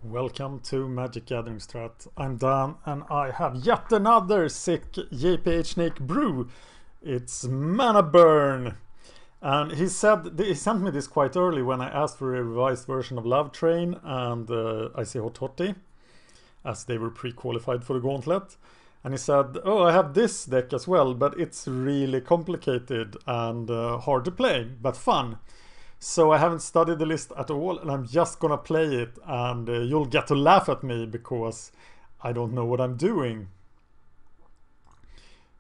Welcome to MagicGatheringStrat. I'm Dan and I have yet another sick jphsnake brew. It's Mana Burn. And he sent me this quite early when I asked for a revised version of Love Train and Icy Hot Toddy, as they were pre-qualified for the Gauntlet. And he said, oh, I have this deck as well, but it's really complicated and hard to play, but fun. So I haven't studied the list at all, and I'm just gonna play it, and you'll get to laugh at me because I don't know what I'm doing.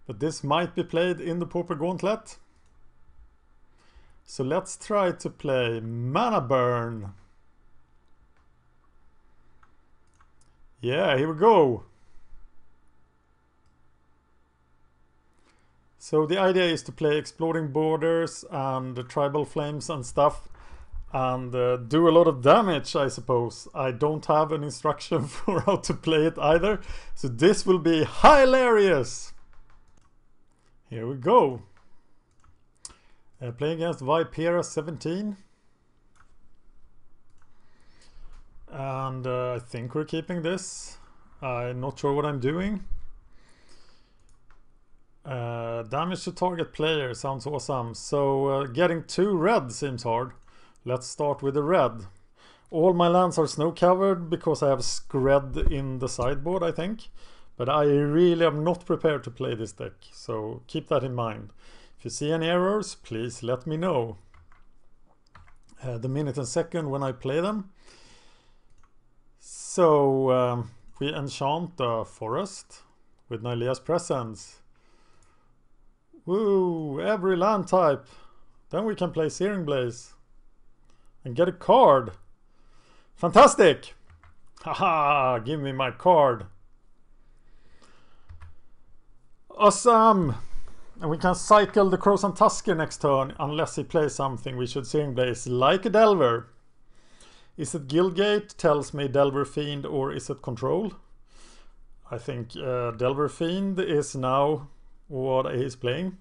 But this might be played in the Pauper Gauntlet. So let's try to play Mana Burn. Yeah, here we go. So the idea is to play Exploding Borders and the Tribal Flames and stuff, and do a lot of damage, I suppose. I don't have an instruction for how to play it either, so this will be hilarious. Here we go. Playing against Vipera 17. And I think we're keeping this. I'm not sure what I'm doing. Damage to target player sounds awesome. So getting 2 red seems hard. Let's start with the red. All my lands are snow covered because I have Skred in the sideboard, I think. But I really am not prepared to play this deck, so keep that in mind. If you see any errors, please let me know. The minute and second when I play them. So we enchant the forest with Nylea's Presence. Woo! Every land type. Then we can play Searing Blaze and get a card. Fantastic! Haha! Give me my card. Awesome! And we can cycle the Crows and Tusker next turn unless he plays something we should Searing Blaze, like a Delver. Is it Guildgate? Tells me DelverFiend, or is it Control? I think DelverFiend is now what he's playing.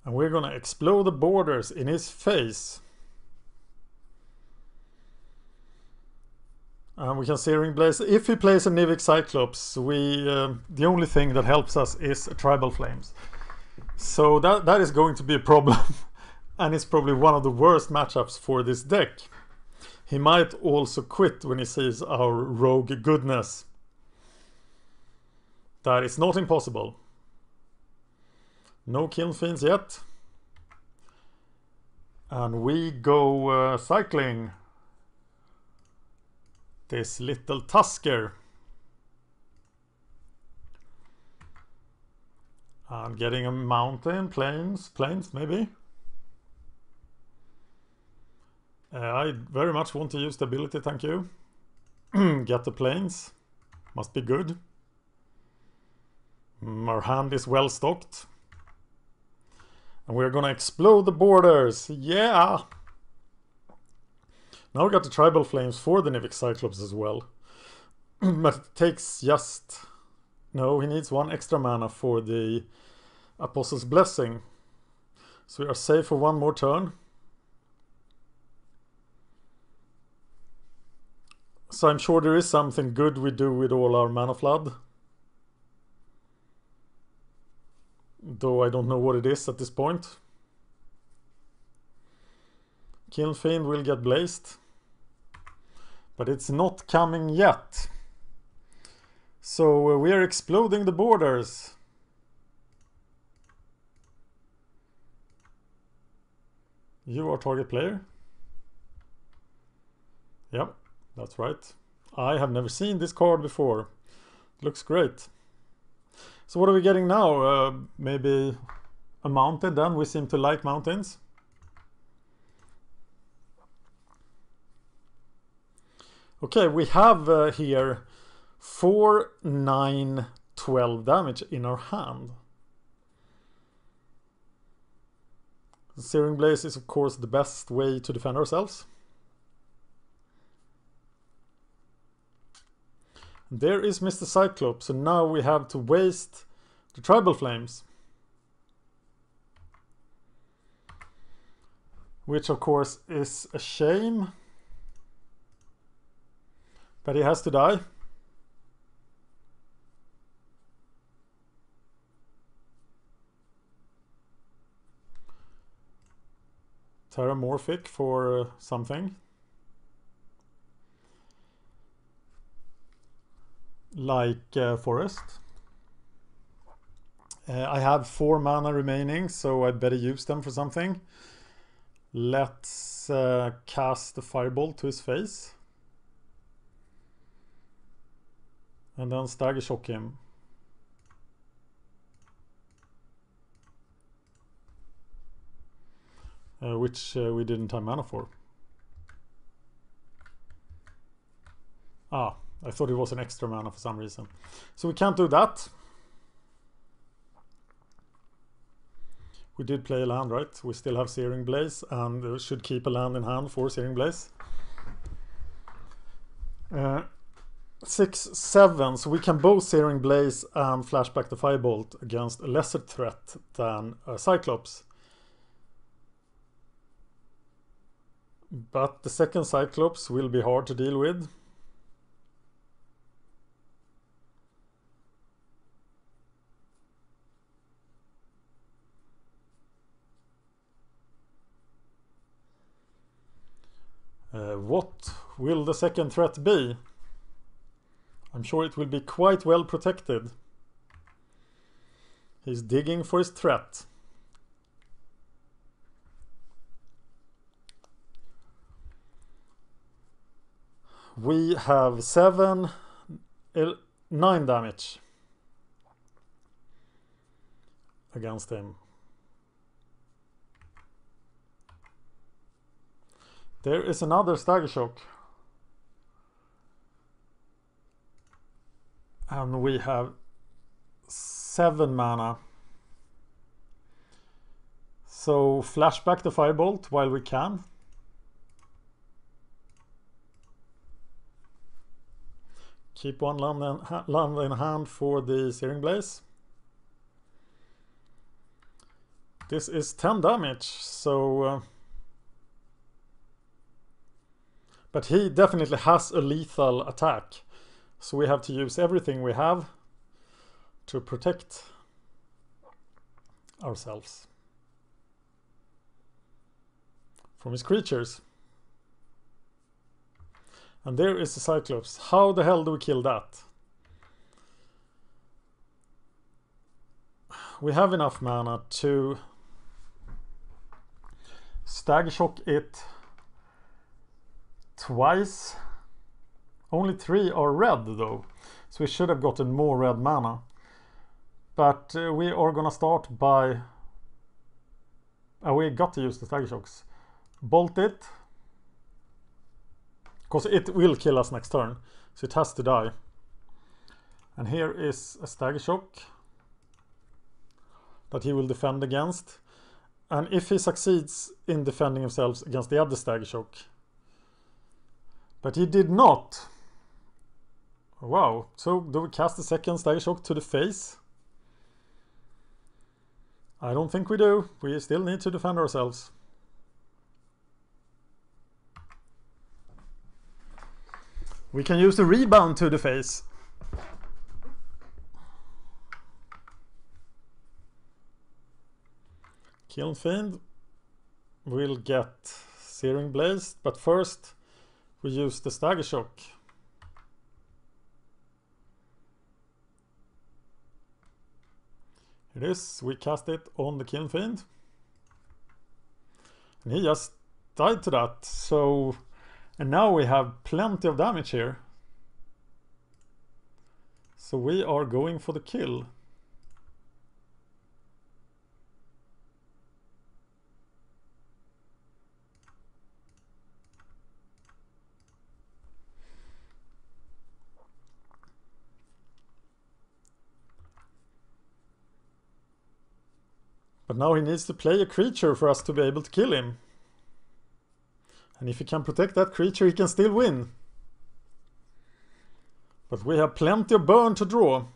And we're gonna explode the borders in his face. And we can Searing Blaze. If he plays a Nivik Cyclops, the only thing that helps us is Tribal Flames. So that is going to be a problem. And it's probably one of the worst matchups for this deck. He might also quit when he sees our rogue goodness. That is not impossible. No Kiln Fiends yet. And we go cycling this little Tusker. And getting a mountain, plains maybe. I very much want to use the ability, thank you. Get the plains. Must be good. Our hand is well stocked. And we're gonna explode the borders. Yeah! Now we got the Tribal Flames for the Nivik Cyclops as well. But it takes just... No, he needs 1 extra mana for the Apostle's Blessing. So we are safe for 1 more turn. So I'm sure there is something good we do with all our Mana Flood. Though I don't know what it is at this point. Kiln Fiend will get blazed. But it's not coming yet. So we are exploding the borders. You are target player. Yep, that's right. I have never seen this card before. Looks great. So what are we getting now? Maybe a mountain then? We seem to like mountains. Okay, we have here 4, 9, 12 damage in our hand. The Searing Blaze is of course the best way to defend ourselves. There is Mr. Cyclops, so now we have to waste the Tribal Flames. which of course is a shame. But he has to die. Terramorphic for something. Like Forest. I have 4 mana remaining, so I better use them for something. Let's cast the Firebolt to his face. And then Stagger Shock him. Which we didn't have mana for. Ah, I thought it was an extra mana for some reason. So we can't do that. We did play a land, right? We still have Searing Blaze and should keep a land in hand for Searing Blaze. 6/7, so we can both Searing Blaze and flashback the Firebolt against a lesser threat than Cyclops. But the second Cyclops will be hard to deal with. What will the second threat be? I'm sure it will be quite well protected. He's digging for his threat. We have 9 damage against him. There is another Stagger Shock. And we have 7 mana. So flashback the Firebolt while we can. Keep 1 land in hand for the Searing Blaze. This is 10 damage, so... but he definitely has a lethal attack. So we have to use everything we have to protect ourselves from his creatures. And there is the Cyclops. How the hell do we kill that? We have enough mana to Stagger Shock it twice. Only 3 are red though, so we should have gotten more red mana. But we are gonna start by... we got to use the Stagger Shocks. Bolt it. Because it will kill us next turn, so it has to die. And here is a Stagger Shock that he will defend against. And if he succeeds in defending himself against the other Stagger Shock, but he did not. Wow, so do we cast the second Stagger Shock to the face? I don't think we do. We still need to defend ourselves. We can use the rebound to the face. Kilnfiend will get Searing Blaze, but first we use the Stagger Shock. It is, we cast it on the Kilnfiend. And he just died to that, so... And now we have plenty of damage here. So we are going for the kill. But now he needs to play a creature for us to be able to kill him. And if he can protect that creature, he can still win. But we have plenty of burn to draw.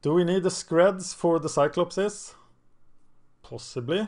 Do we need the Screds for the Cyclopses? Possibly.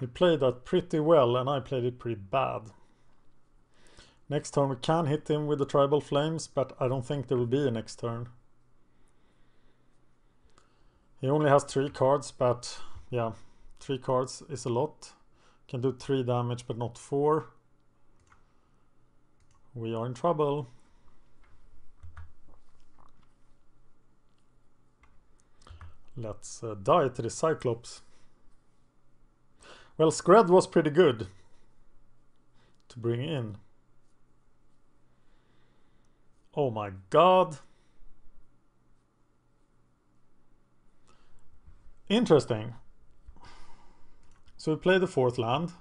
He played that pretty well and I played it pretty bad. Next turn we can hit him with the Tribal Flames, but I don't think there will be a next turn. He only has 3 cards, but yeah, 3 cards is a lot. Can do 3 damage, but not 4. We are in trouble. Let's die to the Cyclops. Well, Skred was pretty good to bring in. Oh my god. Interesting. So we play the 4th land.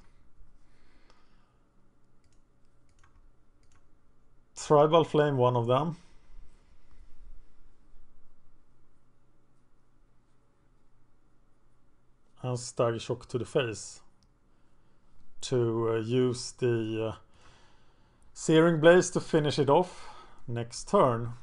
Tribal Flame one of them. And Stagger Shock to the face. To use the Searing Blaze to finish it off next turn.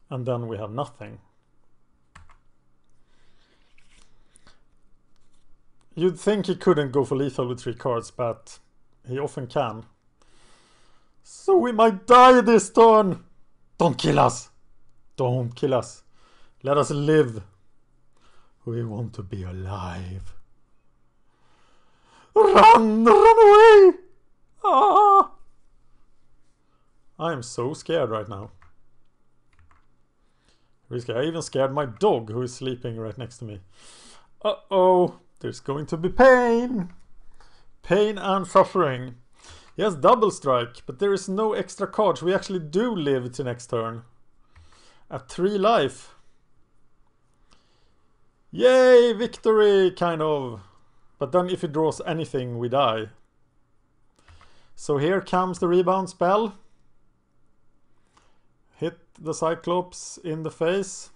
And then we have nothing. You'd think he couldn't go for lethal with 3 cards, but he often can. So we might die this turn! Don't kill us! Don't kill us. Let us live. We want to be alive. Run! Run away! Ah! I am so scared right now. I even scared my dog who is sleeping right next to me. Uh-oh. There's going to be pain. Pain and suffering. He has double strike, but there is no extra cards. We actually do live to next turn. At 3 life. Yay, victory, kind of. But then if he draws anything, we die. So here comes the rebound spell. Hit the Cyclops in the face.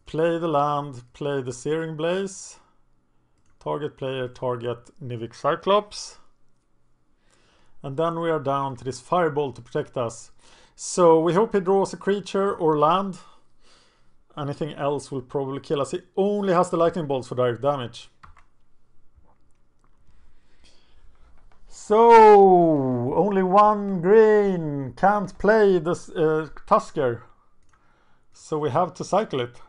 Play the land, play the Searing Blaze. Target player, target Nivik Cyclops. And then we are down to this Fireball to protect us. So we hope he draws a creature or land. Anything else will probably kill us. He only has the Lightning Bolts for direct damage. So, only 1 green. Can't play this Tusker. So we have to cycle it.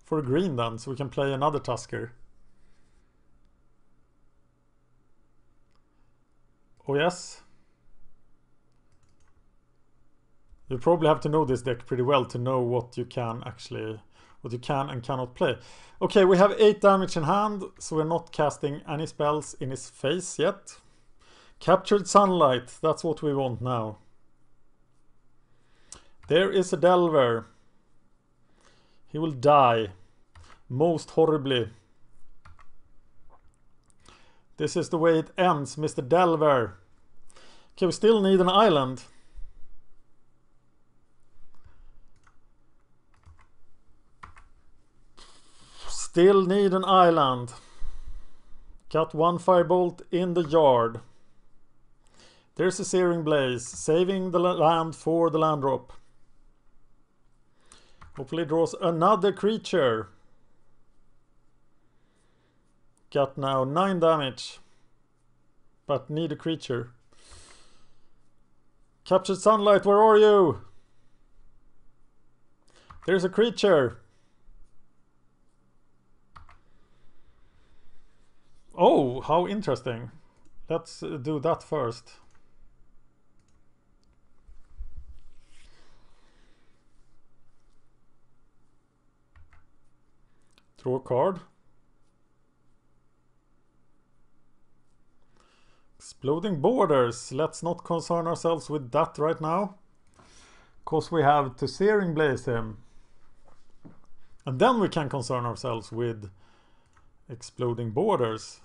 For green then, so we can play another Tusker. Oh yes. You probably have to know this deck pretty well to know what you can and cannot play. Okay, we have 8 damage in hand, so we're not casting any spells in his face yet. Captured Sunlight, that's what we want now. There is a Delver. He will die. Most horribly. This is the way it ends, Mr. Delver. Okay, we still need an island. Still need an island. Got 1 Firebolt in the yard. There's a Searing Blaze, saving the land for the land drop. Hopefully draws another creature. Got now 9 damage. But need a creature. Captured Sunlight, where are you? There's a creature. Oh, how interesting. Let's do that first. Draw a card. Exploding Borders. Let's not concern ourselves with that right now. Because we have to Searing Blaze him. And then we can concern ourselves with Exploding Borders.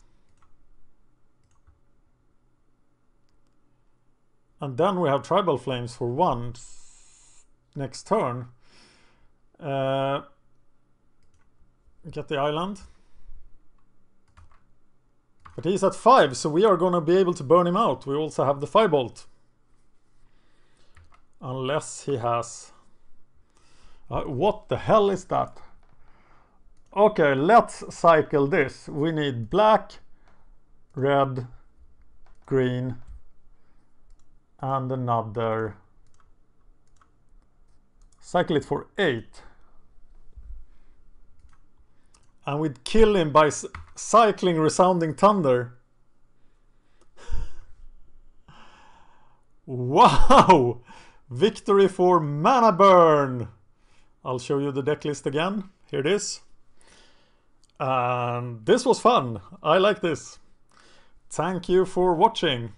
And then we have Tribal Flames for 1 next turn. Get the island. But he's at 5, so we are gonna be able to burn him out. We also have the Firebolt. Unless he has... what the hell is that? Okay, let's cycle this. We need black, red, green, and another. Cycle it for 8. And we'd kill him by cycling Resounding Thunder. Wow! Victory for Mana Burn! I'll show you the deck list again. Here it is. And this was fun. I like this. Thank you for watching.